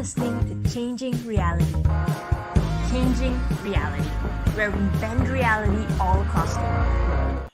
listening to Changing Reality. Changing Reality, where we bend reality all across the world.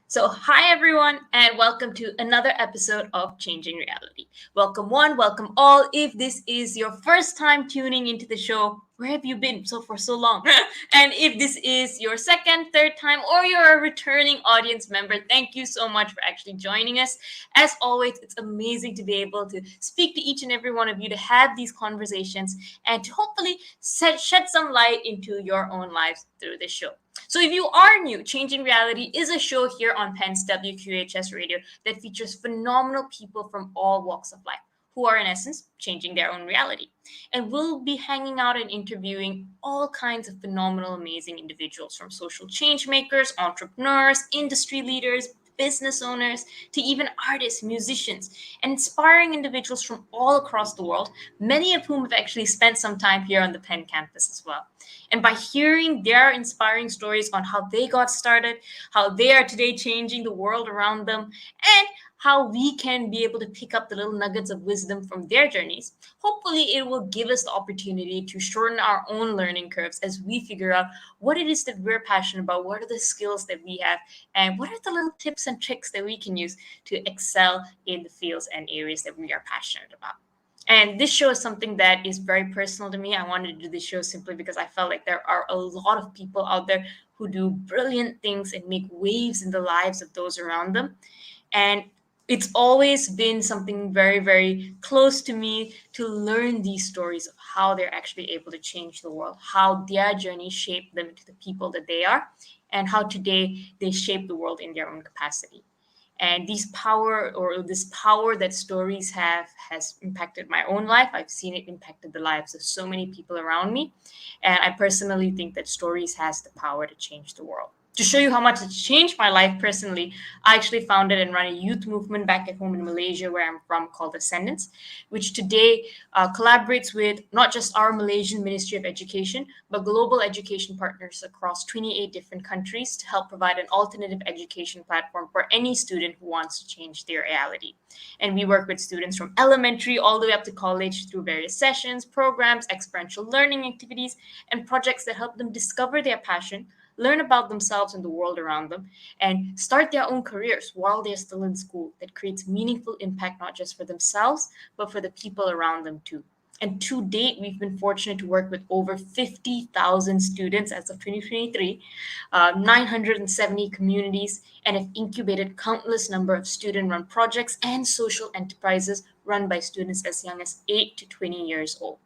So, hi everyone, and welcome to another episode of Changing Reality. Welcome one, welcome all. If this is your first time tuning into the show, where have you been for so long? And if this is your second, third time, or you're a returning audience member, thank you so much for actually joining us. As always, it's amazing to be able to speak to each and every one of you, to have these conversations, and to hopefully shed some light into your own lives through this show. So if you are new, Changing Reality is a show here on Penn's WQHS Radio that features phenomenal people from all walks of life who are in essence changing their own reality. And we'll be hanging out and interviewing all kinds of phenomenal, amazing individuals, from social change makers, entrepreneurs, industry leaders, business owners, to even artists, musicians, and inspiring individuals from all across the world, many of whom have actually spent some time here on the Penn campus as well. And by hearing their inspiring stories on how they got started, how they are today changing the world around them, and how we can be able to pick up the little nuggets of wisdom from their journeys, hopefully it will give us the opportunity to shorten our own learning curves as we figure out what it is that we're passionate about, what are the skills that we have, and what are the little tips and tricks that we can use to excel in the fields and areas that we are passionate about. And this show is something that is very personal to me. I wanted to do this show simply because I felt like there are a lot of people out there who do brilliant things and make waves in the lives of those around them. And it's always been something very, very close to me to learn these stories of how they're actually able to change the world, how their journey shaped them into the people that they are, and how today they shape the world in their own capacity. And this power that stories have has impacted my own life. I've seen it impacted the lives of so many people around me. And I personally think that stories has the power to change the world. To show you how much it's changed my life personally, I actually founded and run a youth movement back at home in Malaysia, where I'm from, called Ascendants, which today collaborates with not just our Malaysian Ministry of Education, but global education partners across 28 different countries to help provide an alternative education platform for any student who wants to change their reality. And we work with students from elementary all the way up to college through various sessions, programs, experiential learning activities, and projects that help them discover their passion, learn about themselves and the world around them, and start their own careers while they're still in school that creates meaningful impact not just for themselves, but for the people around them too. And to date, we've been fortunate to work with over 50,000 students as of 2023, 970 communities, and have incubated countless number of student-run projects and social enterprises run by students as young as 8 to 20 years old.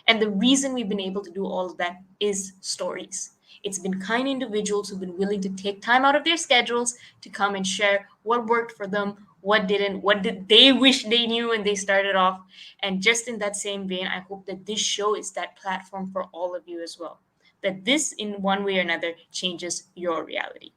And the reason we've been able to do all of that is stories. It's been kind individuals who've been willing to take time out of their schedules to come and share what worked for them, what didn't, what did they wish they knew when they started off. And just in that same vein, I hope that this show is that platform for all of you as well. That this, in one way or another, changes your reality.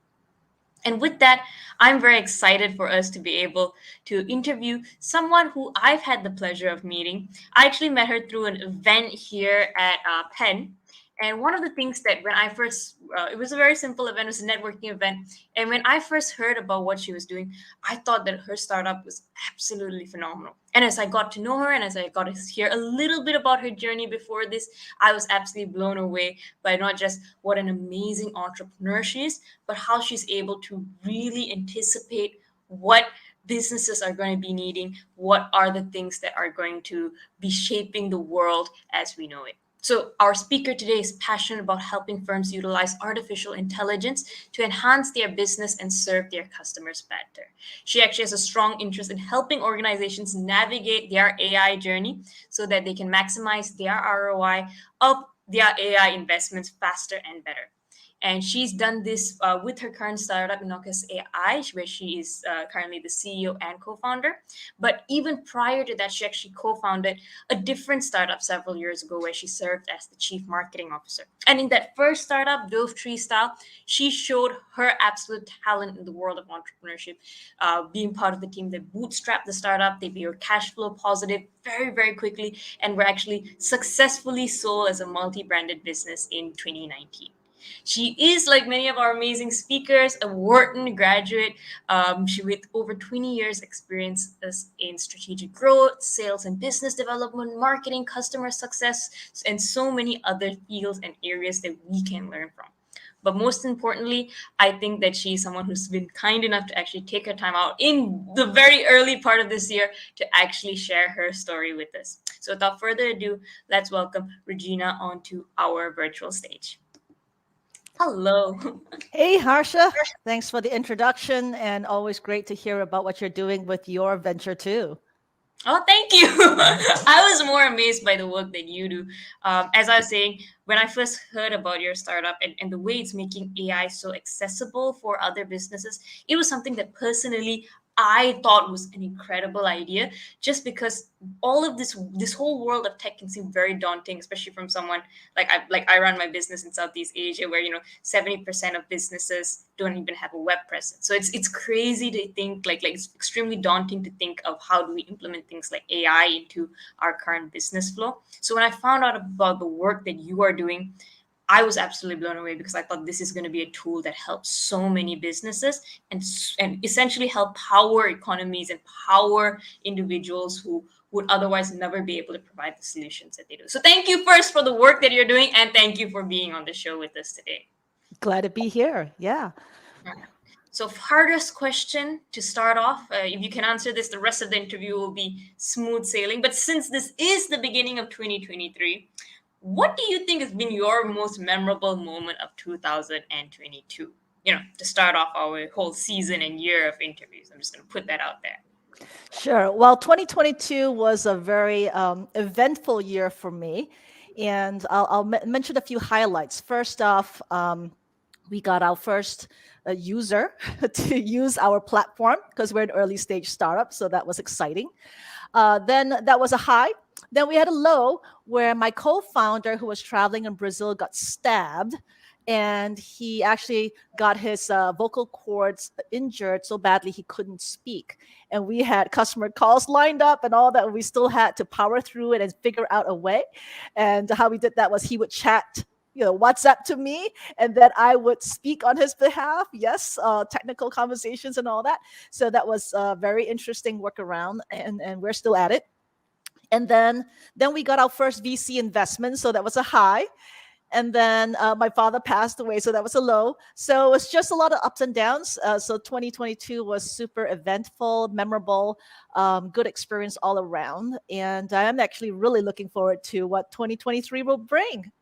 And with that, I'm very excited for us to be able to interview someone who I've had the pleasure of meeting. I actually met her through an event here at Penn. And one of the things that when I first, it was a very simple event, it was a networking event. And when I first heard about what she was doing, I thought that her startup was absolutely phenomenal. And as I got to know her and as I got to hear a little bit about her journey before this, I was absolutely blown away by not just what an amazing entrepreneur she is, but how she's able to really anticipate what businesses are going to be needing, what are the things that are going to be shaping the world as we know it. So our speaker today is passionate about helping firms utilize artificial intelligence to enhance their business and serve their customers better. She actually has a strong interest in helping organizations navigate their AI journey so that they can maximize their ROI of their AI investments faster and better. And she's done this with her current startup, Innocuous AI, where she is currently the CEO and co-founder. But even prior to that, she actually co-founded a different startup several years ago where she served as the chief marketing officer. And in that first startup, Dove Tree Style, she showed her absolute talent in the world of entrepreneurship, being part of the team that bootstrapped the startup. They were cash flow positive very, very quickly and were actually successfully sold as a multi-branded business in 2019. She is, like many of our amazing speakers, a Wharton graduate. She with over 20 years experience in strategic growth, sales and business development, marketing, customer success, and so many other fields and areas that we can learn from. But most importantly, I think that she's someone who's been kind enough to actually take her time out in the very early part of this year to actually share her story with us. So without further ado, let's welcome Regina onto our virtual stage. Hello. Hey, Harsha. Thanks for the introduction, and always great to hear about what you're doing with your venture, too. Oh, thank you. I was more amazed by the work that you do. As I was saying, when I first heard about your startup and the way it's making AI so accessible for other businesses, it was something that personally I thought was an incredible idea. Just because all of this whole world of tech can seem very daunting, especially from someone like I run my business in Southeast Asia, where 70% of businesses don't even have a web presence. So it's crazy to think like it's extremely daunting to think of how do we implement things like AI into our current business flow. So when I found out about the work that you are doing, I was absolutely blown away because I thought this is going to be a tool that helps so many businesses and essentially help power economies and power individuals who would otherwise never be able to provide the solutions that they do. So thank you first for the work that you're doing, and thank you for being on the show with us today. Glad to be here. Yeah. So hardest question to start off, if you can answer this, the rest of the interview will be smooth sailing. But since this is the beginning of 2023, what do you think has been your most memorable moment of 2022? To start off our whole season and year of interviews. I'm just going to put that out there. Sure. Well, 2022 was a very eventful year for me. And I'll mention a few highlights. First off, we got our first user to use our platform because we're an early stage startup. So that was exciting. Then that was a high. Then we had a low where my co-founder, who was traveling in Brazil, got stabbed. And he actually got his vocal cords injured so badly he couldn't speak. And we had customer calls lined up and all that. We still had to power through it and figure out a way. And how we did that was he would chat WhatsApp to me, and then I would speak on his behalf. Yes, technical conversations and all that. So that was a very interesting workaround, and we're still at it. And then we got our first VC investment, so that was a high. And then my father passed away, so that was a low. So it's just a lot of ups and downs. So 2022 was super eventful, memorable, good experience all around. And I'm actually really looking forward to what 2023 will bring.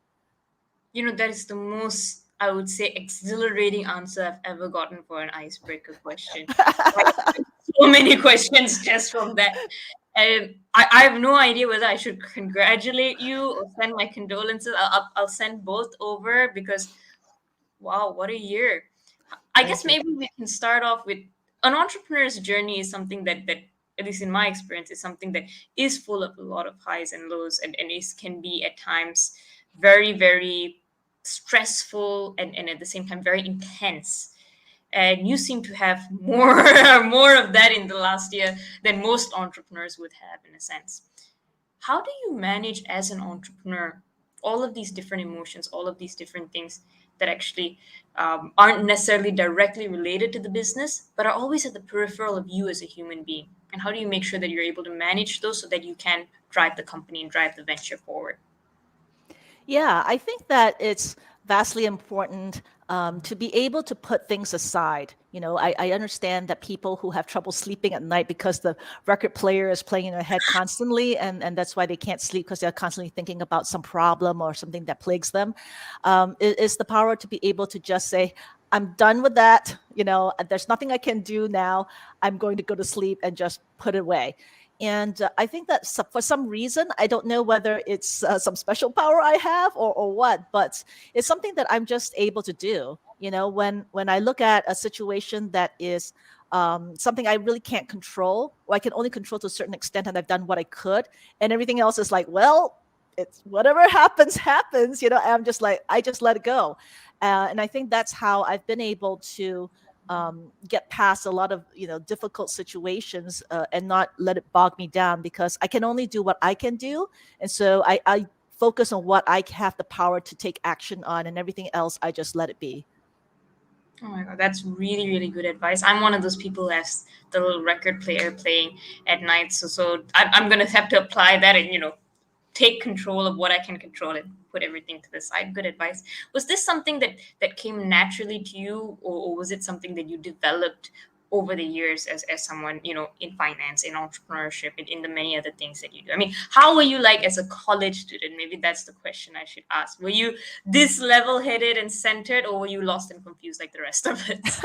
That is the most, I would say, exhilarating answer I've ever gotten for an icebreaker question. So many questions just from that. And I have no idea whether I should congratulate you or send my condolences. I'll send both over because, wow, what a year. I guess maybe we can start off with an entrepreneur's journey is something that at least in my experience, is something that is full of a lot of highs and lows and it can be at times very, very stressful and at the same time very intense. And you seem to have more of that in the last year than most entrepreneurs would have, in a sense. How do you manage as an entrepreneur all of these different emotions, all of these different things that actually aren't necessarily directly related to the business, but are always at the peripheral of you as a human being? And how do you make sure that you're able to manage those so that you can drive the company and drive the venture forward? Yeah, I think that it's vastly important to be able to put things aside. I understand that people who have trouble sleeping at night because the record player is playing in their head constantly, and that's why they can't sleep because they're constantly thinking about some problem or something that plagues them. It's the power to be able to just say, I'm done with that. There's nothing I can do now. I'm going to go to sleep and just put it away. And I think that for some reason, I don't know whether it's some special power I have or what, but it's something that I'm just able to do. When I look at a situation that is something I really can't control, or I can only control to a certain extent, and I've done what I could, and everything else is like, well, it's whatever happens. I'm just like, I just let it go. And I think that's how I've been able to get past a lot of difficult situations and not let it bog me down, because I can only do what I can do. And so I focus on what I have the power to take action on, and everything else, I just let it be. Oh my God, that's really, really good advice. I'm one of those people who has the little record player playing at night. I'm going to have to apply that and, take control of what I can control and put everything to the side. Good advice. Was this something that came naturally to you, or was it something that you developed over the years as someone, in finance, in entrepreneurship, in the many other things that you do? I mean, how were you like as a college student? Maybe that's the question I should ask. Were you this level-headed and centered, or were you lost and confused like the rest of us?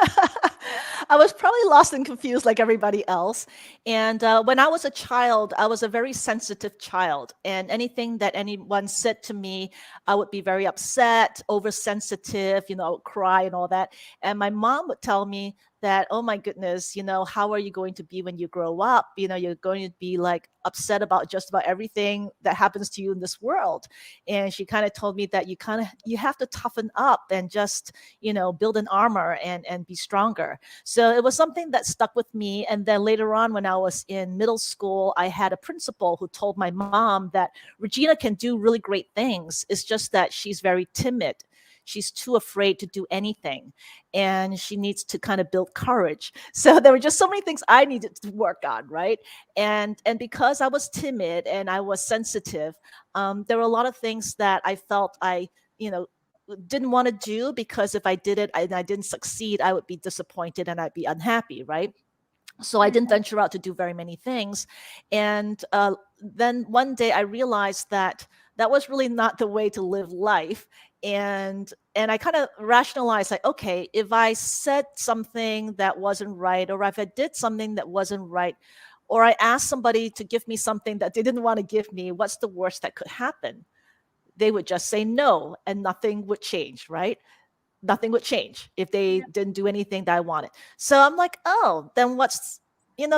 I was probably lost and confused like everybody else. And when I was a child, I was a very sensitive child. And anything that anyone said to me, I would be very upset, oversensitive, I would cry and all that. And my mom would tell me that, oh my goodness, how are you going to be when you grow up? You're going to be like upset about just about everything that happens to you in this world. And she kind of told me that you have to toughen up and just, build an armor and be stronger. So it was something that stuck with me. And then later on, when I was in middle school, I had a principal who told my mom that Regina can do really great things. It's just that she's very timid. She's too afraid to do anything, and she needs to kind of build courage. So there were just so many things I needed to work on, right? And because I was timid and I was sensitive, there were a lot of things that I felt I, didn't want to do, because if I did it and I didn't succeed, I would be disappointed and I'd be unhappy, right? So I didn't venture out to do very many things. And then one day I realized that that was really not the way to live life. And I kind of rationalized, like, okay, if I said something that wasn't right, or if I did something that wasn't right, or I asked somebody to give me something that they didn't want to give me, what's the worst that could happen? They would just say no, and nothing would change, right? Nothing would change if they didn't do anything that I wanted. So I'm like, oh, then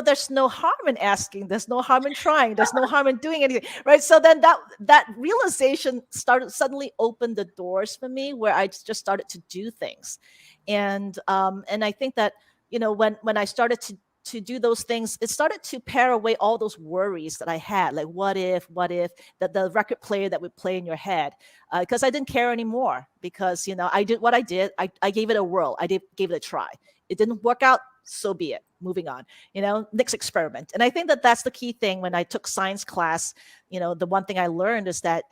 there's no harm in asking. There's no harm in trying. There's no harm in doing anything, right? So then that realization suddenly opened the doors for me, where I just started to do things. And I think that, when I started to do those things, it started to pare away all those worries that I had, like what if that the record player that would play in your head, because I didn't care anymore, because I did what I did. I gave it a whirl. Gave it a try. It didn't work out, so be it. Moving on, next experiment. And I think that that's the key thing. When I took science class, the one thing I learned is that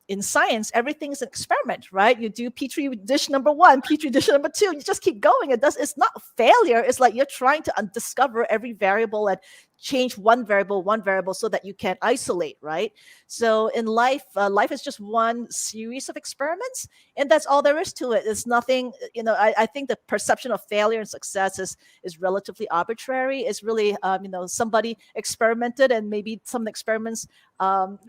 in science, everything's an experiment, right? You do Petri dish number 1, Petri dish number 2. You just keep going. It's not a failure. It's like you're trying to discover every variable and change one variable so that you can isolate, right? So in life, life is just one series of experiments, and that's all there is to it. It's nothing, I think the perception of failure and success is relatively arbitrary. It's really, somebody experimented, and maybe some experiments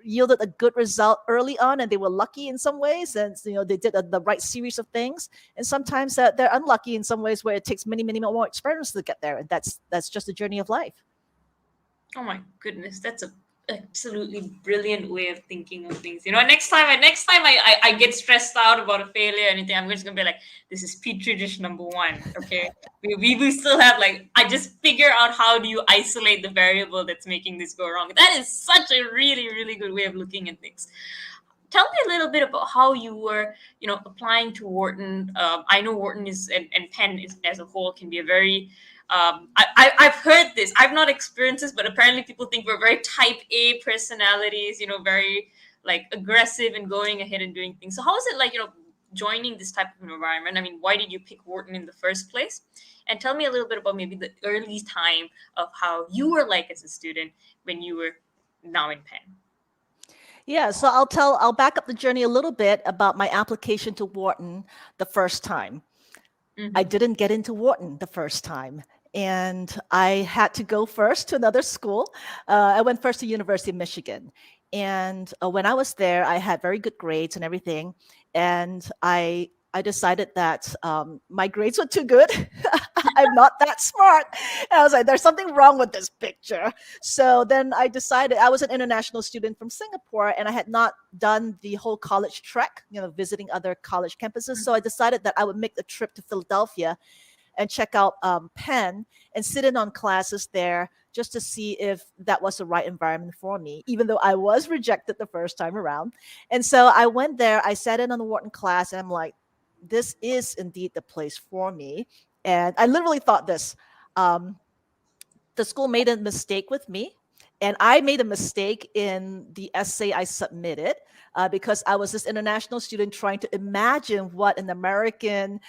yielded a good result early on, and they were lucky in some ways, and they did the right series of things. And sometimes they're unlucky in some ways, where it takes many, many more experiments to get there, and that's just the journey of life. Oh my goodness, that's a absolutely brilliant way of thinking of things. Next time I get stressed out about a failure or anything, I'm just gonna be like, this is Petri dish number 1. Okay. we still have, like, I just figure out how do you isolate the variable that's making this go wrong. That is such a really, really good way of looking at things. Tell me a little bit about how you were, applying to Wharton. I know Wharton is and Penn is, as a whole, can be a very I've heard this. I've not experienced this, but apparently people think we're very type A personalities, very like aggressive and going ahead and doing things. So how is it like, joining this type of environment? I mean, why did you pick Wharton in the first place? And tell me a little bit about maybe the early time of how you were like as a student when you were now in Penn. Yeah, so I'll back up the journey a little bit about my application to Wharton the first time. Mm-hmm. I didn't get into Wharton the first time, and I had to go first to another school. I went first to University of Michigan, and when I was there, I had very good grades and everything, and I decided that my grades were too good. I'm not that smart. And I was like, there's something wrong with this picture. So then I decided, I was an international student from Singapore, and I had not done the whole college trek, visiting other college campuses. So I decided that I would make the trip to Philadelphia and check out Penn and sit in on classes there just to see if that was the right environment for me, even though I was rejected the first time around. And so I went there, I sat in on the Wharton class, and I'm like, this is indeed the place for me. And I literally thought this. Um, the school made a mistake with me, and I made a mistake in the essay I submitted because I was this international student trying to imagine what an American,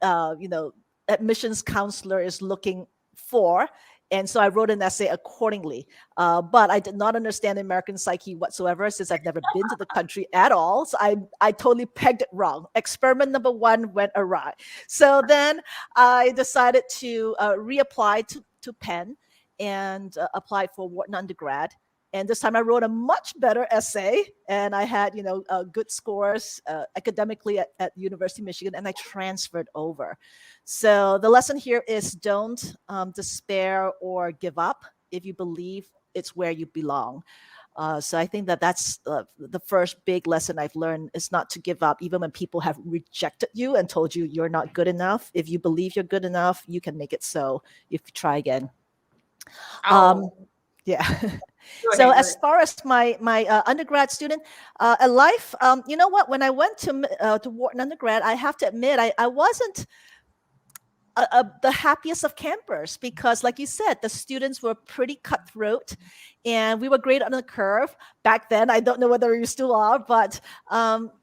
you know, admissions counselor is looking for. And so I wrote an essay accordingly. But I did not understand the American psyche whatsoever, since I've never been to the country at all. So I totally pegged it wrong. Experiment number one went awry. So then I decided to reapply to Penn and applied for Wharton undergrad. And this time I wrote a much better essay, and I had, good scores academically at University of Michigan, and I transferred over. So the lesson here is don't despair or give up if you believe it's where you belong. So I think that that's the first big lesson I've learned, is not to give up, even when people have rejected you and told you you're not good enough. If you believe you're good enough, you can make it so if you try again. Oh, Yeah. go So ahead, go as ahead. far as my undergrad student life, you know what? When I went to Wharton undergrad, I have to admit I wasn't the happiest of campers, because like you said, the students were pretty cutthroat, and we were great on the curve back then. I don't know whether you still are, but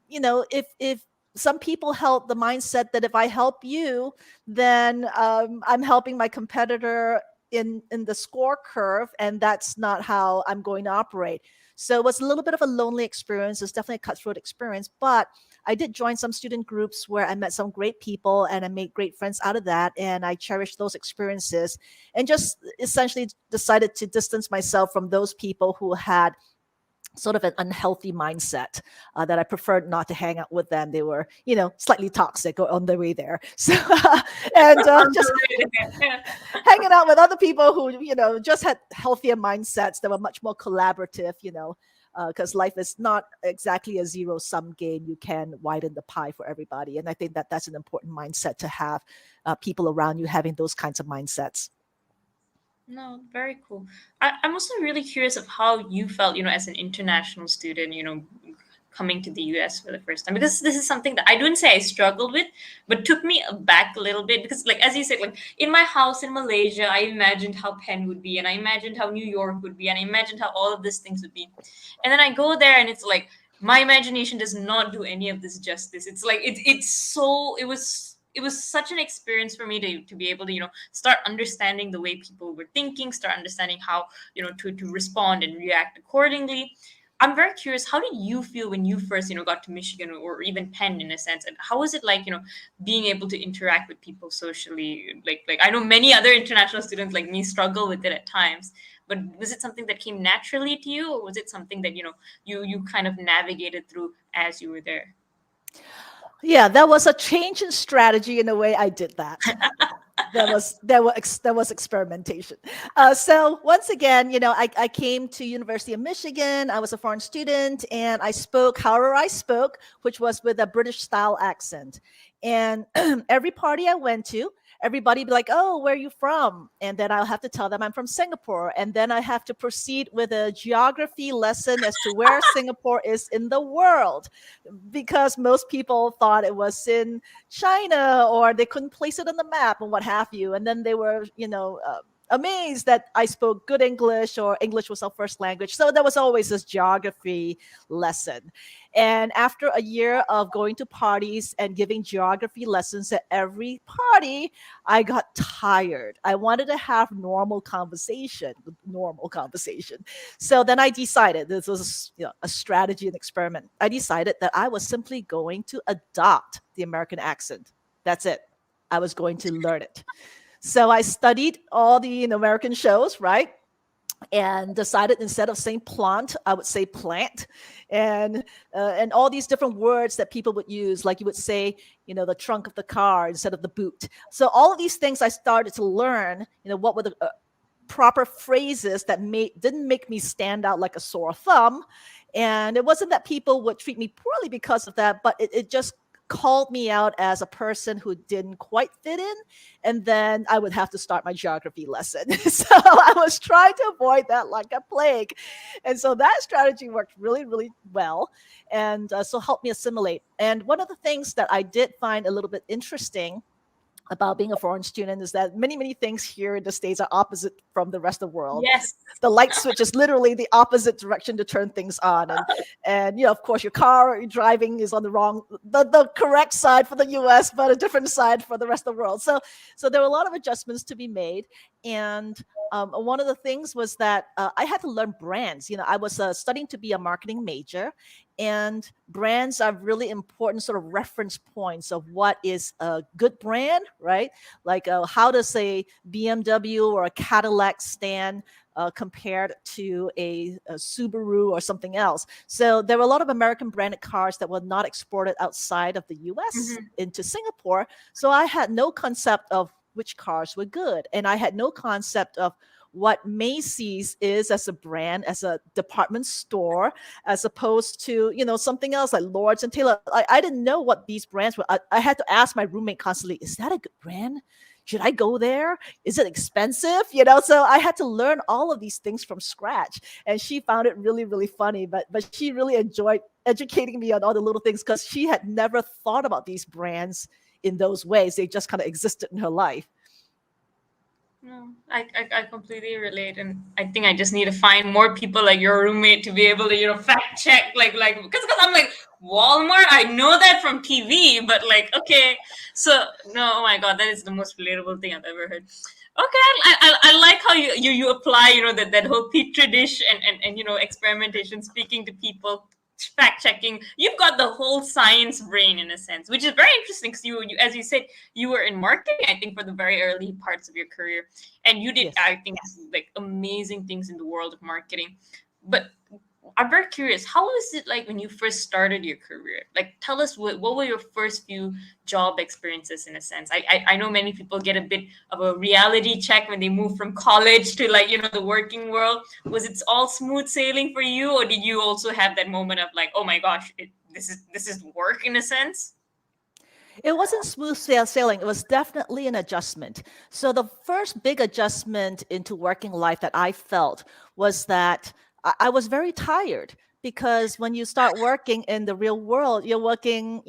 if some people held the mindset that if I help you, then I'm helping my competitor in the score curve, and that's not how I'm going to operate. So it was a little bit of a lonely experience. It's definitely a cutthroat experience, but I did join some student groups where I met some great people, and I made great friends out of that. And I cherished those experiences, and just essentially decided to distance myself from those people who had sort of an unhealthy mindset, that I preferred not to hang out with them. They were, slightly toxic or on their way there. So, and On just the way there. hanging out with other people who, just had healthier mindsets that were much more collaborative, because life is not exactly a zero sum game. You can widen the pie for everybody. And I think that that's an important mindset to have, people around you having those kinds of mindsets. No, very cool. I'm also really curious of how you felt, as an international student, coming to the US for the first time. Because this is something that I don't say I struggled with, but took me aback a little bit. Because, like, as you said, like, in my house in Malaysia, I imagined how Penn would be, and I imagined how New York would be, and I imagined how all of these things would be. And then I go there, and it's like, my imagination does not do any of this justice. It's like, it was such an experience for me to be able to start understanding the way people were thinking, start understanding how to respond and react accordingly. I'm very curious, how did you feel when you first got to Michigan, or even Penn, in a sense, and how was it like being able to interact with people socially? Like I know many other international students like me struggle with it at times, but was it something that came naturally to you, or was it something that you kind of navigated through as you were there? Yeah, that was a change in strategy in the way I did that. There was experimentation. So once again, I came to University of Michigan. I was a foreign student, and I spoke however I spoke, which was with a British style accent. And every party I went to, everybody be like, "Oh, where are you from?" And then I'll have to tell them I'm from Singapore, and then I have to proceed with a geography lesson as to where Singapore is in the world, because most people thought it was in China, or they couldn't place it on the map and what have you. And then they were, amazed that I spoke good English, or English was our first language. So there was always this geography lesson. And after a year of going to parties and giving geography lessons at every party, I got tired. I wanted to have normal conversation. So then I decided, this was a strategy and experiment. I decided that I was simply going to adopt the American accent. That's it. I was going to learn it. So I studied all the American shows, right? And decided instead of saying plant, I would say plant, and all these different words that people would use, like you would say, the trunk of the car instead of the boot. So all of these things I started to learn. What were the proper phrases that didn't make me stand out like a sore thumb. And it wasn't that people would treat me poorly because of that, but it just called me out as a person who didn't quite fit in, and then I would have to start my geography lesson. So I was trying to avoid that like a plague. And so that strategy worked really, really well, and so helped me assimilate. And one of the things that I did find a little bit interesting about being a foreign student is that many things here in the States are opposite from the rest of the world. Yes. The light switch is literally the opposite direction to turn things on. And of course, your car you're driving is on the correct side for the US, but a different side for the rest of the world. So there were a lot of adjustments to be made. And one of the things was that I had to learn brands. I was studying to be a marketing major, and brands are really important sort of reference points of what is a good brand, right? Like how does a BMW or a Cadillac stand compared to a Subaru or something else. So there were a lot of American branded cars that were not exported outside of the US into Singapore. So I had no concept of which cars were good. And I had no concept of what Macy's is as a brand, as a department store, as opposed to, something else like Lords and Taylor. I didn't know what these brands were. I had to ask my roommate constantly, is that a good brand? Should I go there? Is it expensive? So I had to learn all of these things from scratch. And she found it really, really funny, but she really enjoyed educating me on all the little things because she had never thought about these brands in those ways. They just kind of existed in her life. No, I completely relate, and I think I just need to find more people like your roommate to be able to fact check like because I'm like Walmart, I know that from TV, but like okay, so no, oh my god, that is the most relatable thing I've ever heard. Okay, I like how you apply that whole petri dish and experimentation, speaking to people, fact checking. You've got the whole science brain in a sense, which is very interesting because you as you said, you were in marketing, I think, for the very early parts of your career, and you did, yes, I think, like amazing things in the world of marketing. But I'm very curious, how was it like when you first started your career? Like, tell us what were your first few job experiences in a sense? I know many people get a bit of a reality check when they move from college to like, the working world. Was it all smooth sailing for you? Or did you also have that moment of like, oh my gosh, this is work in a sense? It wasn't smooth sailing. It was definitely an adjustment. So the first big adjustment into working life that I felt was that I was very tired, because when you start working in the real world, you're working,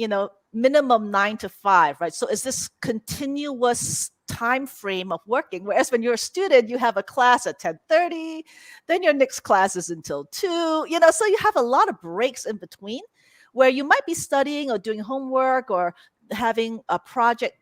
minimum 9 to 5, right? So it's this continuous time frame of working. Whereas when you're a student, you have a class at 10:30, then your next class is until 2, so you have a lot of breaks in between where you might be studying or doing homework or having a project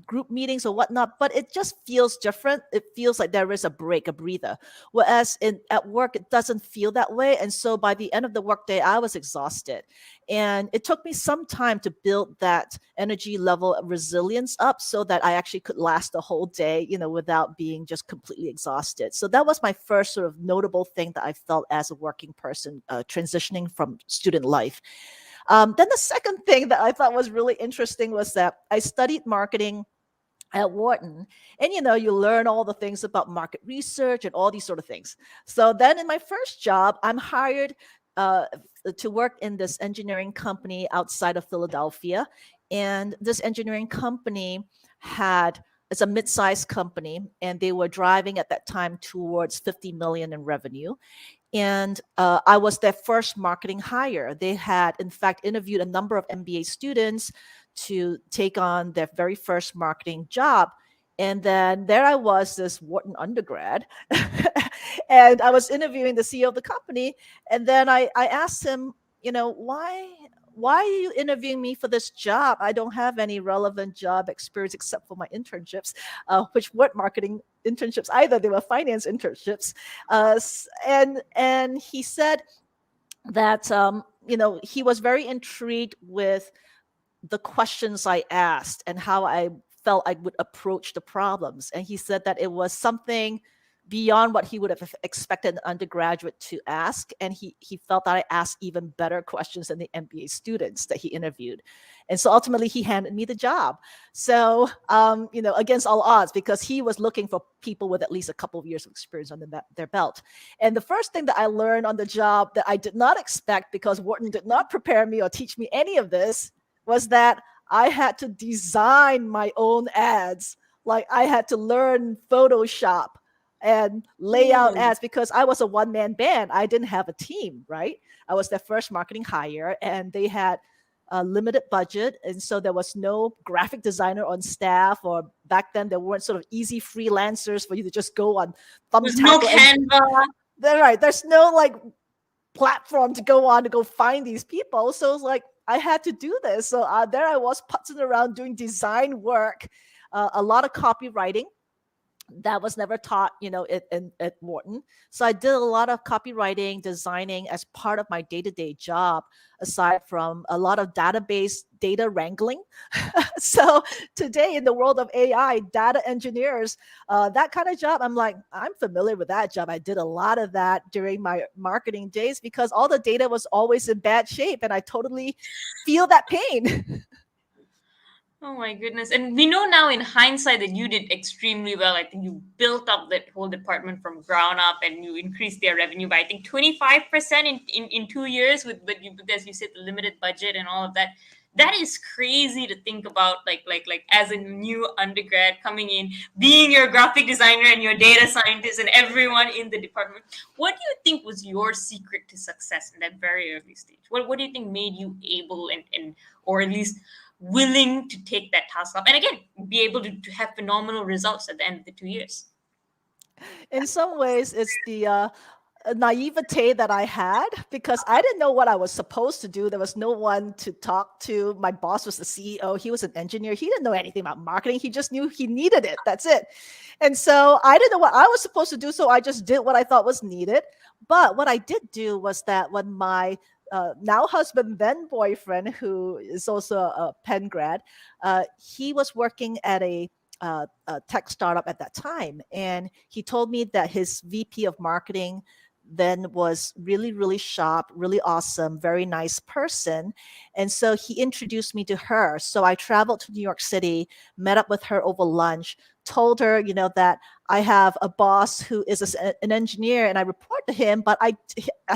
group meetings or whatnot, but it just feels different. It feels like there is a break, a breather. Whereas at work, it doesn't feel that way. And so by the end of the workday, I was exhausted. And it took me some time to build that energy level of resilience up so that I actually could last the whole day, without being just completely exhausted. So that was my first sort of notable thing that I felt as a working person, transitioning from student life. Then the second thing that I thought was really interesting was that I studied marketing at Wharton, and you learn all the things about market research and all these sort of things. So then in my first job, I'm hired to work in this engineering company outside of Philadelphia. And this engineering company it's a mid-sized company, and they were driving at that time towards 50 million in revenue. And I was their first marketing hire. They had, in fact, interviewed a number of MBA students to take on their very first marketing job. And then there I was, this Wharton undergrad, and I was interviewing the CEO of the company. And then I asked him, why are you interviewing me for this job? I don't have any relevant job experience except for my internships, which weren't marketing internships either. They were finance internships. And he said that, he was very intrigued with the questions I asked and how I felt I would approach the problems. And he said that it was something beyond what he would have expected an undergraduate to ask. And he felt that I asked even better questions than the MBA students that he interviewed. And so ultimately he handed me the job. So, against all odds, because he was looking for people with at least a couple of years of experience on their belt. And the first thing that I learned on the job that I did not expect, because Wharton did not prepare me or teach me any of this, was that I had to design my own ads. Like I had to learn Photoshop and lay out Mm. ads because I was a one-man band. I didn't have a team, right? I was their first marketing hire, and they had a limited budget, and so there was no graphic designer on staff, or back then there weren't sort of easy freelancers for you to just go on There's no Thumbtack. Canva. They're right. There's no like platform to go on to go find these people. So it's like I had to do this. So there I was putzing around doing design work, a lot of copywriting that was never taught, at Wharton. So I did a lot of copywriting, designing as part of my day-to-day job, aside from a lot of database data wrangling. So today in the world of AI, data engineers, that kind of job, I'm familiar with that job. I did a lot of that during my marketing days because all the data was always in bad shape, and I totally feel that pain. Oh my goodness. And we know now in hindsight that you did extremely well. I think you built up that whole department from ground up and you increased their revenue by I think 25% in 2 years with as you said, the limited budget and all of that. That is crazy to think about, like as a new undergrad coming in, being your graphic designer and your data scientist and everyone in the department. What do you think was your secret to success in that very early stage? What do you think made you able and or at least willing to take that task up and again be able to have phenomenal results at the end of the 2 years? In some ways, it's the naivete that I had because I didn't know what I was supposed to do. There was no one to talk to. My boss was the CEO. He was an engineer. He didn't know anything about marketing. He just knew he needed it. That's it. And so I didn't know what I was supposed to do. So I just did what I thought was needed. But what I did do was that when my now husband, then boyfriend, who is also a Penn grad, he was working at a tech startup at that time. And he told me that his VP of marketing then was really, really sharp, really awesome, very nice person. And so he introduced me to her. So I traveled to New York City, met up with her over lunch, told her, that I have a boss who is an engineer and I report to him, but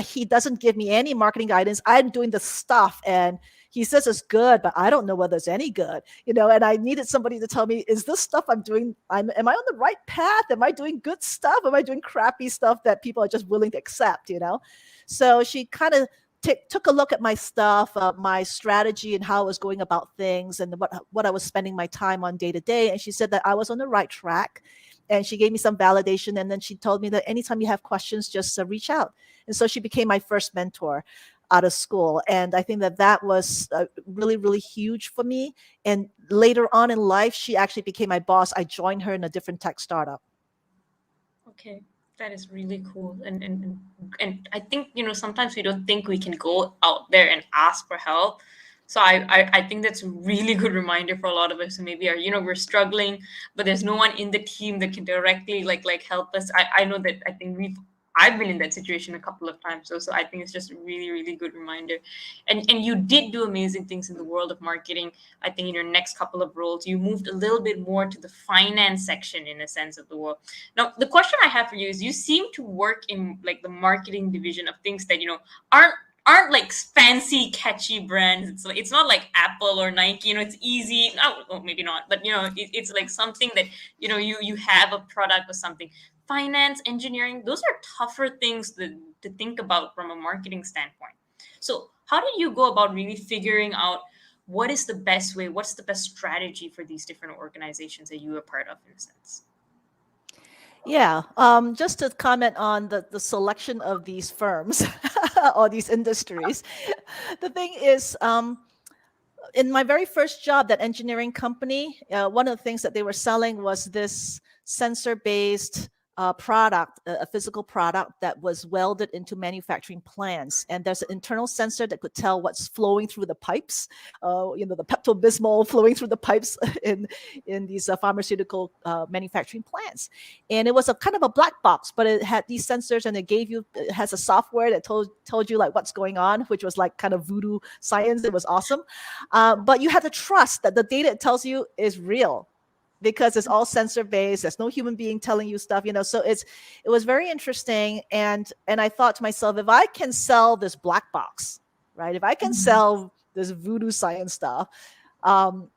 he doesn't give me any marketing guidance. I'm doing the stuff and he says it's good, but I don't know whether it's any good, and I needed somebody to tell me, is this stuff I'm doing, am I on the right path? Am I doing good stuff? Am I doing crappy stuff that people are just willing to accept, So she kind of took a look at my stuff, my strategy and how I was going about things and what I was spending my time on day to day. And she said that I was on the right track. And she gave me some validation. And then she told me that anytime you have questions, just reach out. And so she became my first mentor out of school. And I think that was really, really huge for me. And later on in life, she actually became my boss. I joined her in a different tech startup. Okay, that is really cool. And I think, sometimes we don't think we can go out there and ask for help. So I think that's a really good reminder for a lot of us who maybe are, we're struggling, but there's no one in the team that can directly like help us. I know that I think I've been in that situation a couple of times. So I think it's just a really, really good reminder. And you did do amazing things in the world of marketing. I think in your next couple of roles, you moved a little bit more to the finance section in a sense of the world. Now, the question I have for you is you seem to work in like the marketing division of things that, aren't like fancy, catchy brands. It's not like Apple or Nike. It's easy. Oh, maybe not, but it's like something that you have a product or something. Finance, engineering, those are tougher things to think about from a marketing standpoint. So, how did you go about really figuring out what is the best way? What's the best strategy for these different organizations that you are part of, in a sense? Yeah, just to comment on the selection of these firms or these industries, the thing is, in my very first job, that engineering company, one of the things that they were selling was this sensor-based product, a physical product that was welded into manufacturing plants. And there's an internal sensor that could tell what's flowing through the pipes, the Pepto-Bismol flowing through the pipes in these pharmaceutical manufacturing plants. And it was a kind of a black box, but it had these sensors and it has a software that told you like what's going on, which was like kind of voodoo science. It was awesome. But you had to trust that the data it tells you is real, because it's all sensor based. There's no human being telling you stuff, so it was very interesting. And I thought to myself, if I can sell this black box, right? If I can sell this voodoo science stuff, um,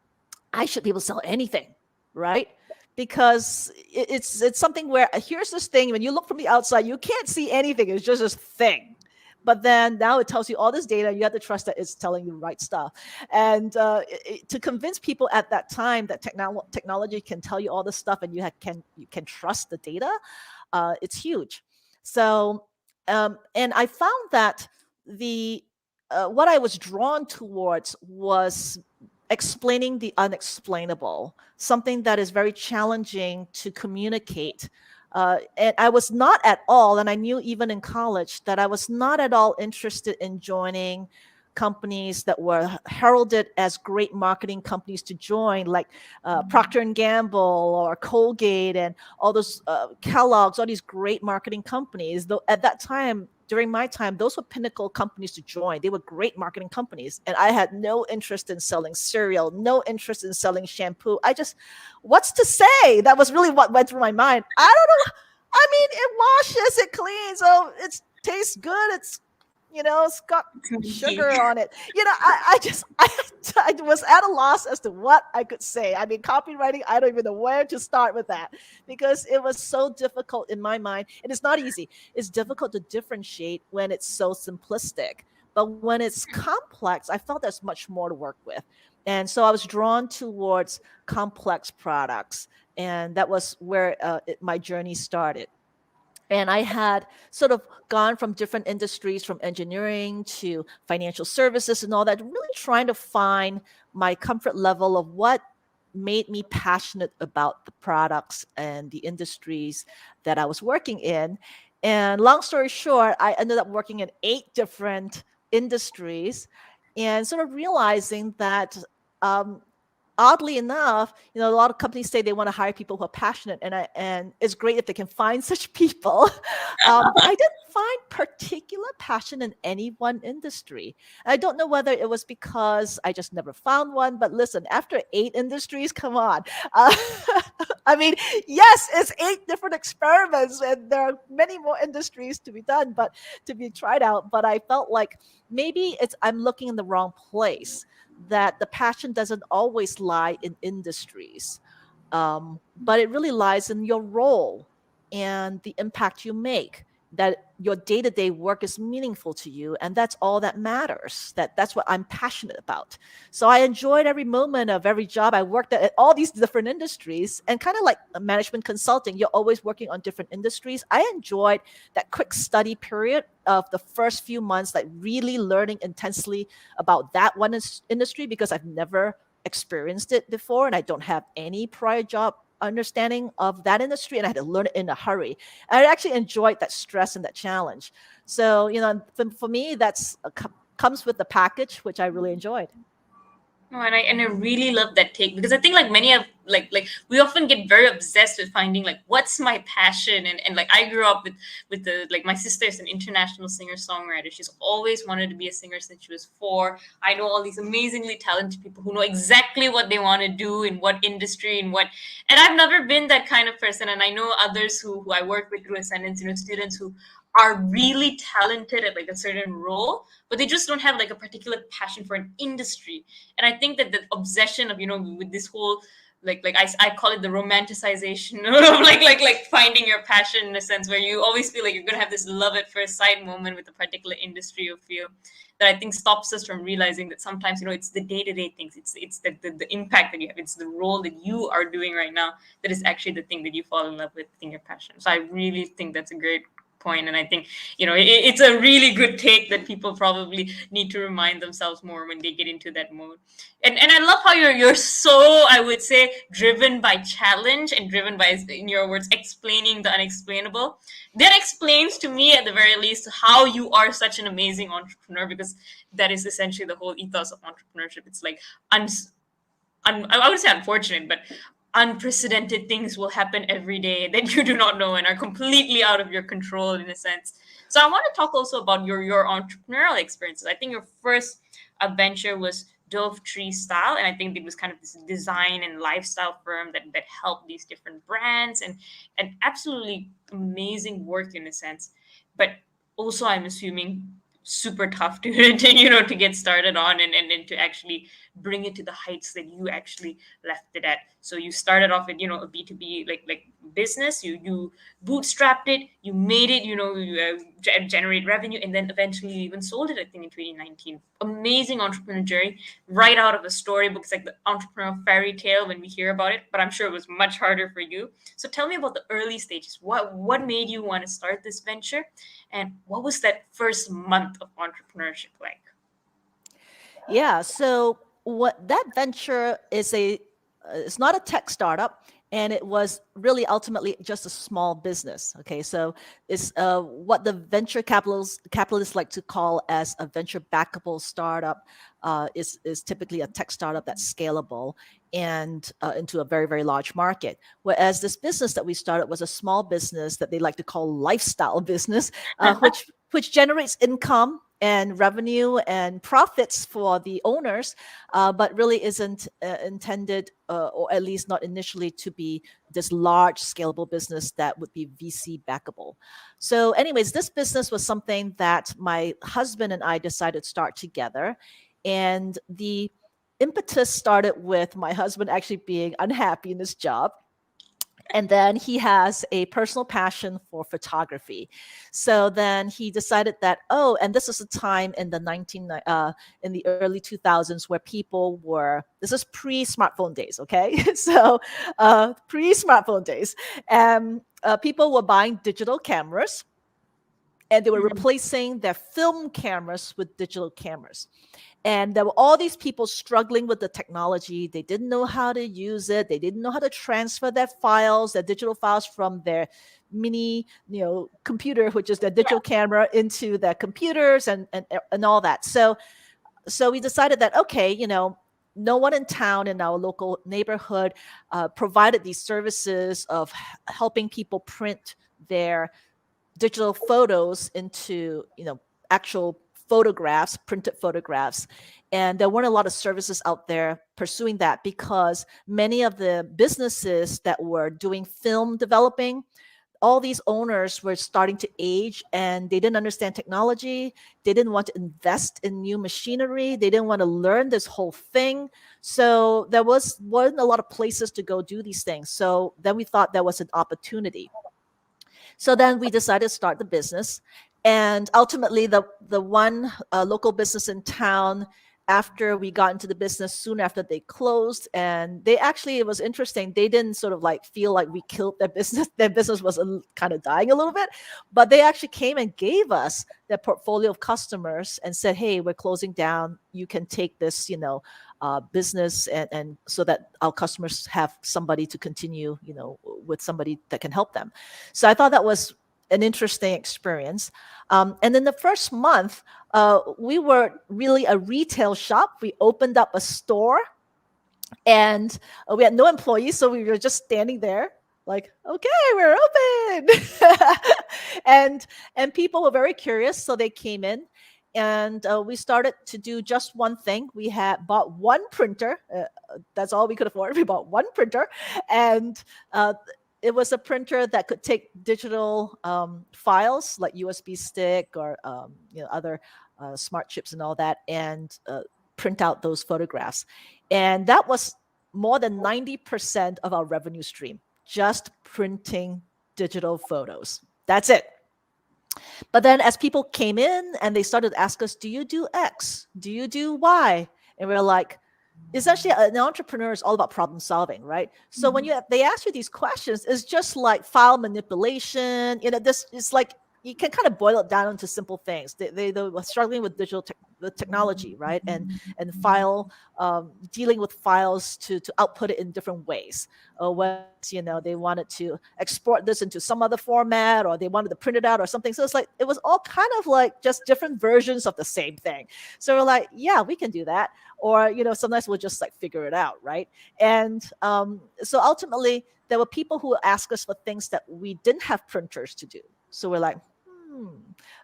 I should be able to sell anything, right? Because it's something where here's this thing. When you look from the outside, you can't see anything. It's just this thing. But then now it tells you all this data. You have to trust that it's telling you the right stuff. And to convince people at that time that technology can tell you all this stuff and you can trust the data, it's huge. So, and I found that the what I was drawn towards was explaining the unexplainable, something that is very challenging to communicate. And I was not at all, and I knew even in college that I was not at all interested in joining companies that were heralded as great marketing companies to join, like Procter and Gamble or Colgate and all those Kellogg's, all these great marketing companies. Though at that time, during my time, those were pinnacle companies to join. They were great marketing companies. And I had no interest in selling cereal, no interest in selling shampoo. What's to say? That was really what went through my mind. I don't know. I mean, it washes, it cleans, oh, it tastes good. It's got sugar on it. I was at a loss as to what I could say. I mean, copywriting, I don't even know where to start with that because it was so difficult in my mind. And it's not easy. It's difficult to differentiate when it's so simplistic. But when it's complex, I felt there's much more to work with. And so I was drawn towards complex products. And that was where my journey started. And I had sort of gone from different industries, from engineering to financial services and all that, really trying to find my comfort level of what made me passionate about the products and the industries that I was working in. And long story short, I ended up working in 8 different industries and sort of realizing that um, oddly enough, a lot of companies say they want to hire people who are passionate, and it's great if they can find such people. I didn't find particular passion in any one industry. I don't know whether it was because I just never found one. But listen, after 8 industries, come on. Uh, I mean, yes, it's 8 different experiments, and there are many more industries to be done, but to be tried out. But I felt like maybe I'm looking in the wrong place, that the passion doesn't always lie in industries, but it really lies in your role and the impact you make, that your day-to-day work is meaningful to you, and that's all that matters. That's what I'm passionate about. So I enjoyed every moment of every job. I worked at all these different industries, and kind of like management consulting, you're always working on different industries. I enjoyed that quick study period of the first few months, like really learning intensely about that one industry, because I've never experienced it before and I don't have any prior job understanding of that industry, and I had to learn it in a hurry. And I actually enjoyed that stress and that challenge. So, for me, that's comes with the package, which I really enjoyed. No, and I really love that take, because I think like many of like we often get very obsessed with finding like what's my passion, and like I grew up with the like my sister is an international singer songwriter. She's always wanted to be a singer since she was 4. I know all these amazingly talented people who know exactly what they want to do in what industry and what, and I've never been that kind of person. And I know others who I work with through Ascendance, students who are really talented at like a certain role, but they just don't have like a particular passion for an industry. And I think that the obsession of with this whole I call it the romanticization of like finding your passion, in a sense where you always feel like you're gonna have this love at first sight moment with a particular industry or field, that I think stops us from realizing that sometimes it's the day-to-day things, it's the impact that you have, it's the role that you are doing right now that is actually the thing that you fall in love with in your passion. So I really think that's a great point, and I think it's a really good take that people probably need to remind themselves more when they get into that mode. And I love how you're so, I would say, driven by challenge and driven by, in your words, explaining the unexplainable. That explains to me at the very least how you are such an amazing entrepreneur, because that is essentially the whole ethos of entrepreneurship. It's like I would say unfortunate, but unprecedented things will happen every day that you do not know and are completely out of your control, in a sense. So I want to talk also about your entrepreneurial experiences. I think your first venture was Dove Tree Style, and I think it was kind of this design and lifestyle firm that helped these different brands, and absolutely amazing work, in a sense. But also, I'm assuming super tough to, to get started on, and to actually bring it to the heights that you actually left it at. So you started off with, a B2B like business. You bootstrapped it, you made it, you, generate revenue, and then eventually you even sold it, I think, in 2019. Amazing entrepreneur journey, right out of a storybook. It's like the entrepreneur fairy tale when we hear about it, but I'm sure it was much harder for you. So tell me about the early stages. What made you want to start this venture, and what was that first month of entrepreneurship like? Yeah. So what that venture is it's not a tech startup, and it was really ultimately just a small business. Okay, so it's what the venture capitalists like to call as a venture backable startup. Is typically a tech startup that's scalable and into a very, very large market. Whereas this business that we started was a small business that they like to call lifestyle business, which generates income and revenue and profits for the owners, but really isn't intended, or at least not initially, to be this large scalable business that would be VC backable. So, anyways, this business was something that my husband and I decided to start together. And the impetus started with my husband actually being unhappy in his job. And then he has a personal passion for photography. So then he decided that, oh, and this is a time in in the early 2000s where people were, this is pre-smartphone days, okay? So pre-smartphone days. And people were buying digital cameras, and they were replacing their film cameras with digital cameras. And there were all these people struggling with the technology. They didn't know how to use it. They didn't know how to transfer their files, their digital files, from their mini, computer, which is their digital camera, into their computers and all that. So we decided that, okay, no one in town, in our local neighborhood, provided these services of helping people print their digital photos into, actual photographs, printed photographs. And there weren't a lot of services out there pursuing that, because many of the businesses that were doing film developing, all these owners were starting to age, and they didn't understand technology. They didn't want to invest in new machinery. They didn't want to learn this whole thing. So there wasn't a lot of places to go do these things. So then we thought there was an opportunity. So then we decided to start the business. And ultimately, the one local business in town, after we got into the business, soon after they closed, and they actually, it was interesting, they didn't sort of like feel like we killed their business. Their business was kind of dying a little bit, but they actually came and gave us their portfolio of customers and said, hey, we're closing down. You can take this, business, and so that our customers have somebody to continue, with somebody that can help them. So I thought that was an interesting experience. And in the first month, we were really a retail shop. We opened up a store, and we had no employees, so we were just standing there like, okay, we're open. and people were very curious, so they came in, and we started to do just one thing. We had bought one printer. That's all we could afford. We bought one printer, and it was a printer that could take digital files like USB stick or other smart chips and all that, and print out those photographs. And that was more than 90% of our revenue stream, just printing digital photos. That's it. But then as people came in and they started to ask us, do you do X? Do you do Y? And we're like, essentially, an entrepreneur is all about problem solving, right? So when they ask you these questions, it's just like file manipulation. This is like, you can kind of boil it down into simple things. They were struggling with with technology, right? And file, dealing with files to output it in different ways. Or when they wanted to export this into some other format, or they wanted to print it out or something. So it's like, it was all kind of like just different versions of the same thing. So we're like, yeah, we can do that. Or sometimes we'll just like figure it out, right? And so ultimately, there were people who asked us for things that we didn't have printers to do. So we're like,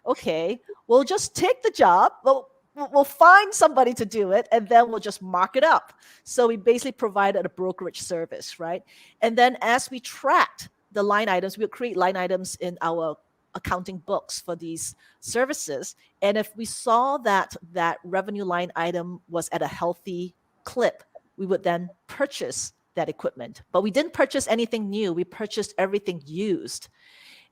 okay, we'll just take the job. We'll find somebody to do it, and then we'll just mark it up. So we basically provided a brokerage service, right? And then as we tracked the line items, we would create line items in our accounting books for these services. And if we saw that that revenue line item was at a healthy clip, we would then purchase that equipment. But we didn't purchase anything new. We purchased everything used.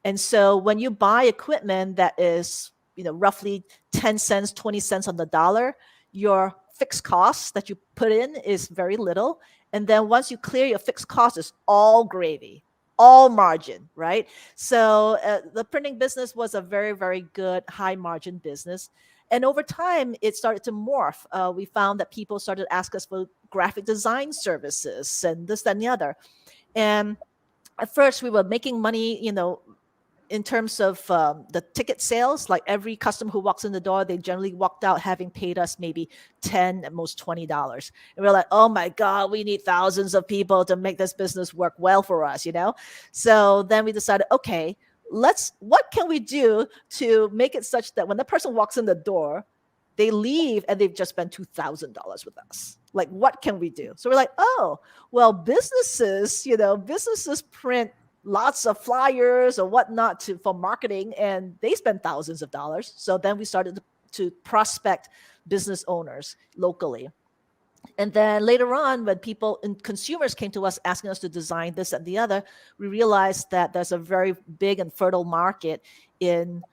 And so when you buy equipment that is, roughly 10 cents, 20 cents on the dollar, your fixed costs that you put in is very little. And then once you clear your fixed costs, it's all gravy, all margin, right? So the printing business was a very, very good high margin business. And over time, it started to morph. We found that people started to ask us for graphic design services and this, that, and the other. And at first, we were making money, in terms of the ticket sales. Like every customer who walks in the door, they generally walked out having paid us maybe $10, at most $20. And we're like, oh my God, we need thousands of people to make this business work well for us, So then we decided, okay, what can we do to make it such that when the person walks in the door, they leave and they've just spent $2,000 with us. Like, what can we do? So we're like, oh, well, businesses print lots of flyers or whatnot for marketing, and they spend thousands of dollars. So then we started to prospect business owners locally. And then later on, when people and consumers came to us asking us to design this and the other, we realized that there's a very big and fertile market in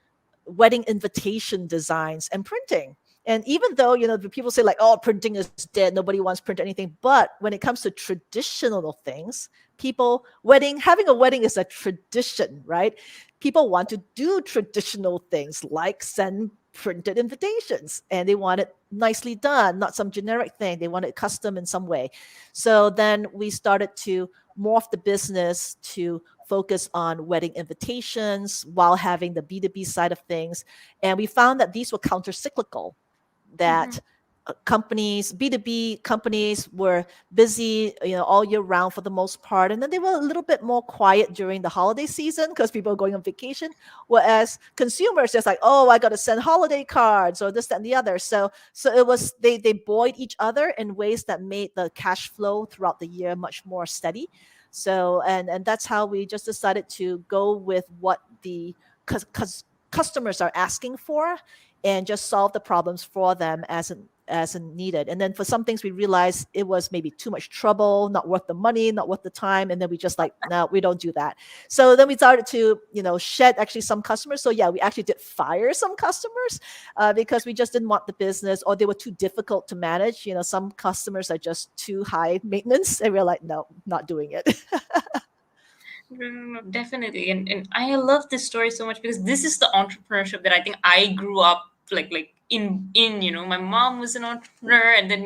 wedding invitation designs and printing. And even though, the people say like, oh, printing is dead, nobody wants to print anything. But when it comes to traditional things, having a wedding is a tradition, right? People want to do traditional things like send printed invitations, and they want it nicely done, not some generic thing. They want it custom in some way. So then we started to morph the business to focus on wedding invitations while having the B2B side of things. And we found that these were counter-cyclical, that B2B companies were busy, all year round for the most part. And then they were a little bit more quiet during the holiday season because people are going on vacation. Whereas consumers just like, oh, I got to send holiday cards or this, that, and the other. So it was, they buoyed each other in ways that made the cash flow throughout the year much more steady. So, and that's how we just decided to go with what the customers are asking for and just solve the problems for them as needed. And then for some things we realized it was maybe too much trouble, not worth the money, not worth the time. And then we just like, no, we don't do that. So then we started to, shed actually some customers. So yeah, we actually did fire some customers because we just didn't want the business, or they were too difficult to manage. Some customers are just too high maintenance, and we're like, no, not doing it. No, definitely. And I love this story so much because this is the entrepreneurship that I think I grew up like in my mom was an entrepreneur, and then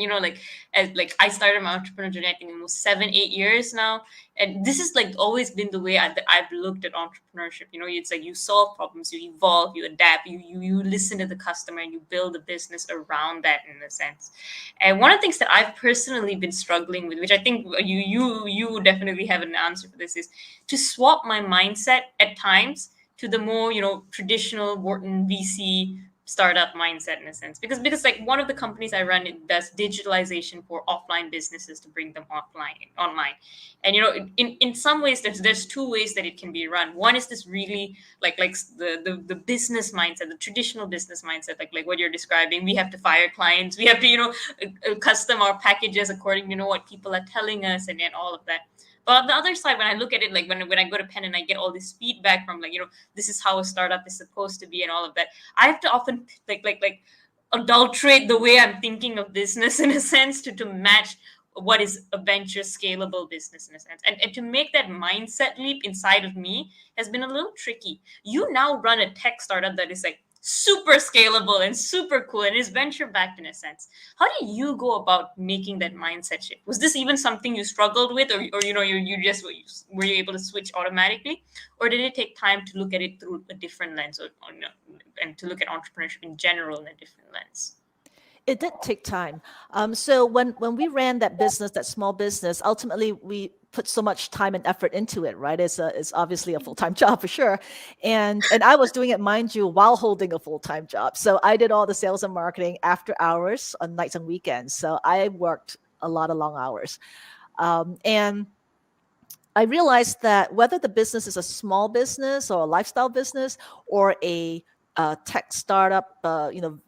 I started my entrepreneur journey I think almost 7-8 years now, and this is like always been the way I've looked at entrepreneurship. It's like you solve problems, you evolve, you adapt, you listen to the customer, and you build a business around that in a sense. And one of the things that I've personally been struggling with, which I think you definitely have an answer for this, is to swap my mindset at times to the more traditional Wharton VC startup mindset in a sense, because like one of the companies I run, it does digitalization for offline businesses to bring them online. And in some ways there's two ways that it can be run. One is this really like the business mindset, the traditional business mindset, like what you're describing. We have to fire clients, we have to custom our packages according to what people are telling us, and all of that. But on the other side, when I look at it, like when I go to Penn and I get all this feedback from this is how a startup is supposed to be and all of that, I have to often like adulterate the way I'm thinking of business in a sense to match what is a venture scalable business in a sense. And to make that mindset leap inside of me has been a little tricky. You now run a tech startup that is like super scalable and super cool and is venture backed in a sense. How do you go about making that mindset shift? Was this even something you struggled with, or you just were you able to switch automatically, or did it take time to look at it through a different lens, and to look at entrepreneurship in general in a different lens? It did take time. So when we ran that business, that small business, ultimately we put so much time and effort into it, right? It's obviously a full-time job for sure. And I was doing it, mind you, while holding a full-time job. So I did all the sales and marketing after hours on nights and weekends. So I worked a lot of long hours. And I realized that whether the business is a small business or a lifestyle business or a tech startup,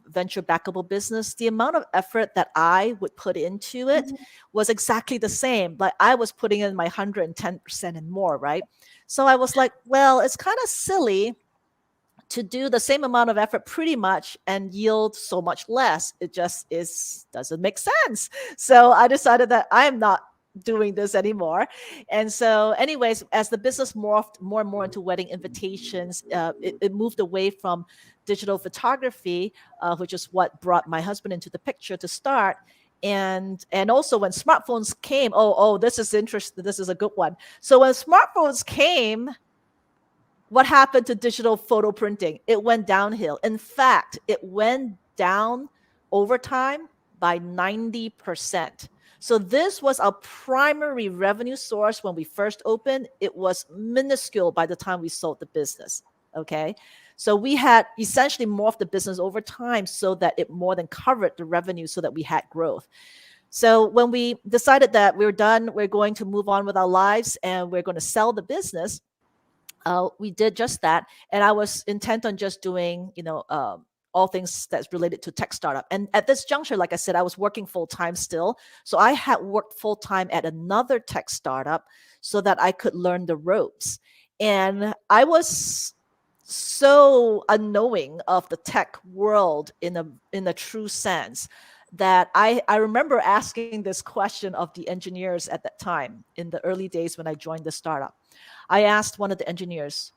venture backable business, the amount of effort that I would put into it was exactly the same. Like I was putting in my 110% and more, right? So I was like, well, it's kind of silly to do the same amount of effort pretty much and yield so much less. It just is doesn't make sense. So I decided that I am not doing this anymore. And so anyways, as the business morphed more and more into wedding invitations, it moved away from digital photography, which is what brought my husband into the picture to start. And also when smartphones came, this is interesting, this is a good one. So when smartphones came, what happened to digital photo printing? It went downhill. In fact, it went down over time by 90%. So this was our primary revenue source when we first opened. It was minuscule by the time we sold the business. Okay. So we had essentially morphed the business over time so that it more than covered the revenue so that we had growth. So when we decided that we're done, we're going to move on with our lives and we're going to sell the business, we did just that, and I was intent on just doing, all things that's related to tech startup. And at this juncture, like I said, I was working full time still, so I had worked full time at another tech startup so that I could learn the ropes. And I was so unknowing of the tech world in a true sense that I remember asking this question of the engineers at that time in the early days when I joined the startup. I asked one of the engineers,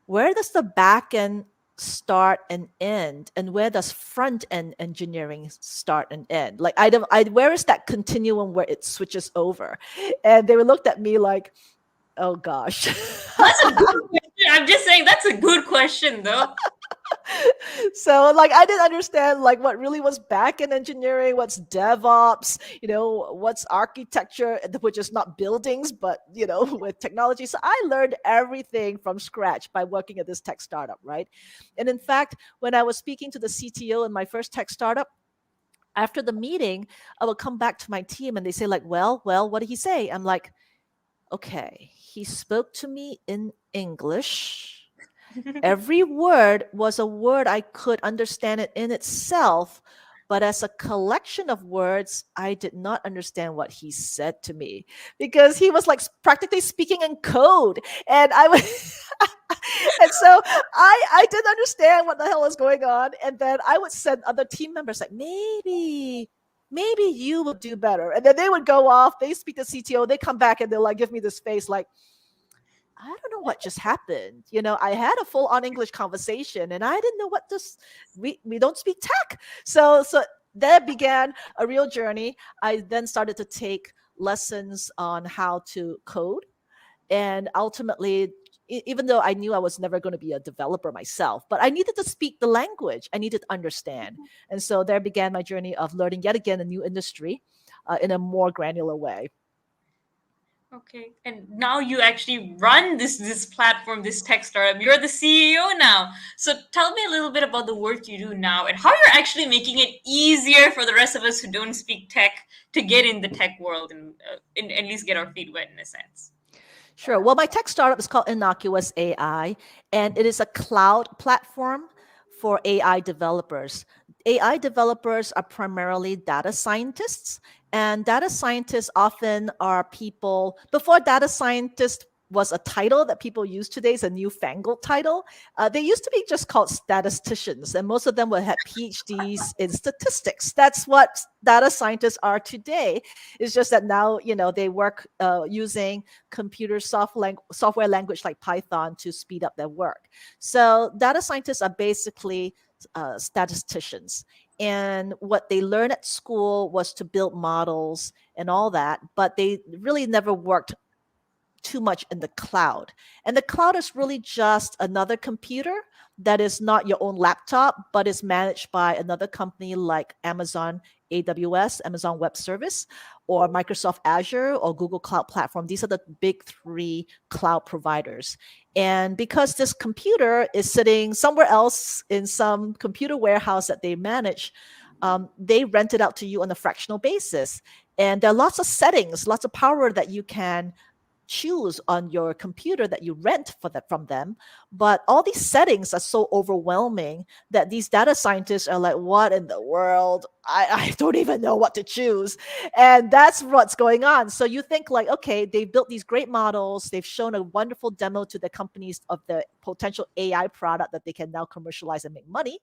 where does the back end start and end? And where does front end engineering start and end? Like, where is that continuum where it switches over? And they looked at me like, oh gosh. That's a good question. I'm just saying that's a good question, though. So like I didn't understand like what really was back-end engineering, what's DevOps, what's architecture, which is not buildings, but with technology. So I learned everything from scratch by working at this tech startup, right? And in fact, when I was speaking to the CTO in my first tech startup, after the meeting, I would come back to my team and they say like, well, what did he say? I'm like, okay, he spoke to me in English. Every word was a word I could understand it in itself, but as a collection of words, I did not understand what he said to me because he was like practically speaking in code. And I was and so I didn't understand what the hell was going on. And then I would send other team members like, maybe you would do better. And then they would go off, they speak to CTO, they come back and they'll like give me this face like, I don't know what just happened. I had a full on English conversation and I didn't know what this, we don't speak tech. So that began a real journey. I then started to take lessons on how to code. And ultimately, even though I knew I was never going to be a developer myself, but I needed to speak the language. I needed to understand. And so there began my journey of learning yet again a new industry in a more granular way. Okay, and now you actually run this platform, this tech startup. You're the CEO now. So tell me a little bit about the work you do now and how you're actually making it easier for the rest of us who don't speak tech to get in the tech world and at least get our feet wet in a sense. Sure. Well, my tech startup is called Innocuous AI, and it is a cloud platform for AI developers. AI developers are primarily data scientists, and data scientists often are people, before data scientist was a title that people use today, is a newfangled title. They used to be just called statisticians, and most of them would have PhDs in statistics. That's what data scientists are today. It's just that now, they work using computer software language like Python to speed up their work. So data scientists are basically statisticians. And what they learned at school was to build models and all that, but they really never worked too much in the cloud. And the cloud is really just another computer that is not your own laptop, but is managed by another company like Amazon AWS, Amazon Web Service, or Microsoft Azure or Google Cloud Platform. These are the big three cloud providers. And because this computer is sitting somewhere else in some computer warehouse that they manage, they rent it out to you on a fractional basis. And there are lots of settings, lots of power that you can choose on your computer that you rent from them. But all these settings are so overwhelming that these data scientists are like, what in the world? I don't even know what to choose. And that's what's going on. So you think like, okay, they've built these great models. They've shown a wonderful demo to the companies of the potential AI product that they can now commercialize and make money.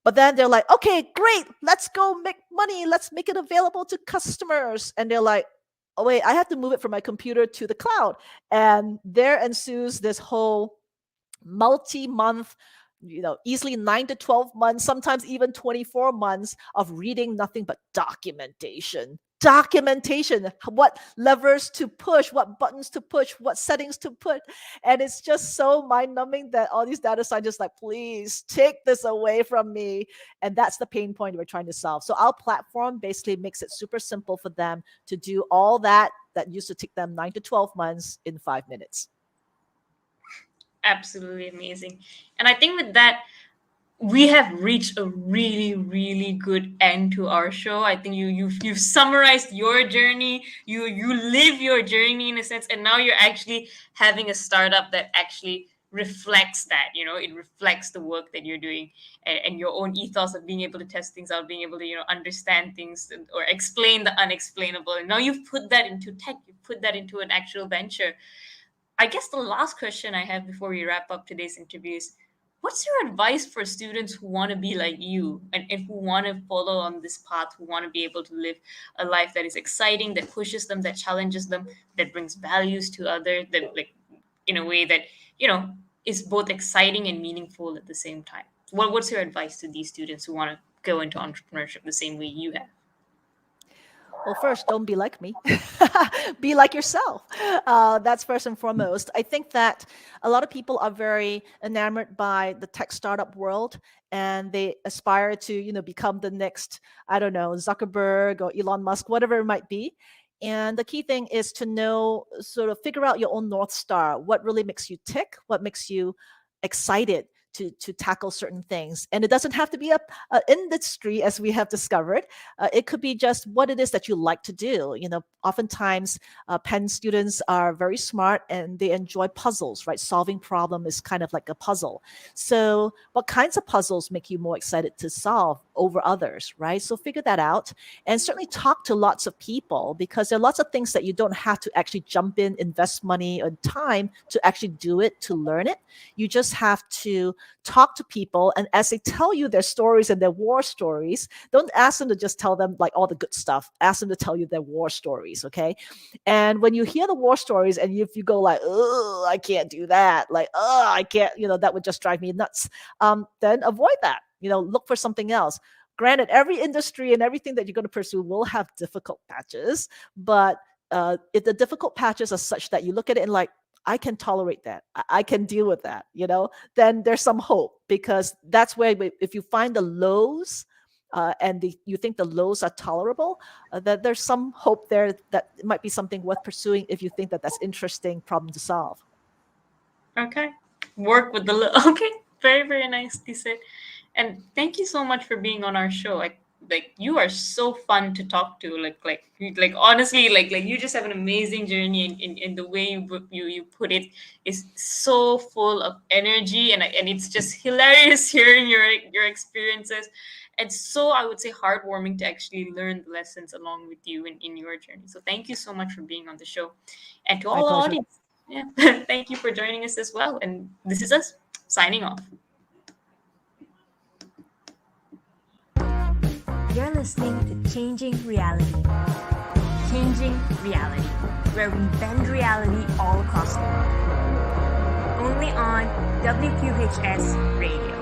But then they're like, okay, great, let's go make money. Let's make it available to customers. And they're like, oh, wait, I have to move it from my computer to the cloud. And there ensues this whole multi-month, easily 9 to 12 months, sometimes even 24 months of reading nothing but documentation. What levers to push, what buttons to push, what settings to put. And it's just so mind-numbing that all these data scientists like, please take this away from me. And that's the pain point we're trying to solve. So our platform basically makes it super simple for them to do all that used to take them 9 to 12 months in 5 minutes. Absolutely amazing. And I think with that, we have reached a really, really good end to our show. I think you've summarized your journey. You live your journey in a sense, and now you're actually having a startup that actually reflects that. It reflects the work that you're doing and your own ethos of being able to test things out, being able to understand things or explain the unexplainable. And now you've put that into tech. You've put that into an actual venture. I guess the last question I have before we wrap up today's interview is, what's your advice for students who want to be like you and who want to follow on this path, who want to be able to live a life that is exciting, that pushes them, that challenges them, that brings values to others, that like in a way that, is both exciting and meaningful at the same time? What's your advice to these students who want to go into entrepreneurship the same way you have? Well, first, don't be like me. Be like yourself. That's first and foremost. I think that a lot of people are very enamored by the tech startup world, and they aspire to, become the next, I don't know, Zuckerberg or Elon Musk, whatever it might be. And the key thing is to know, sort of figure out your own North Star, what really makes you tick, what makes you excited to tackle certain things. And it doesn't have to be a industry, as we have discovered. It could be just what it is that you like to do. Oftentimes Penn students are very smart and they enjoy puzzles, right? Solving problem is kind of like a puzzle. So what kinds of puzzles make you more excited to solve over others, right? So figure that out, and certainly talk to lots of people, because there are lots of things that you don't have to actually jump in, invest money and time to actually do it, to learn it. You just have to talk to people, and as they tell you their stories and their war stories, don't ask them to just tell them like all the good stuff. Ask them to tell you their war stories, okay? And when you hear the war stories and if you go like, oh, I can't do that, like, oh, I can't, that would just drive me nuts, then avoid that. Look for something else. Granted, every industry and everything that you're going to pursue will have difficult patches, but if the difficult patches are such that you look at it and like, I can tolerate that, I can deal with that, then there's some hope, because that's where, if you find the lows and you think the lows are tolerable, that there's some hope there that it might be something worth pursuing if you think that that's interesting problem to solve. Okay. Work with the okay. Very, very nicely said. And thank you so much for being on our show. Like you are so fun to talk to. Like honestly, like you just have an amazing journey, in the way you put it is so full of energy, and it's just hilarious hearing your experiences. And so I would say heartwarming to actually learn the lessons along with you in your journey. So thank you so much for being on the show, and to all our audience, thank you for joining us as well. And this is us signing off. You're listening to Changing Reality. Changing Reality, where we bend reality all across the world. Only on WQHS Radio.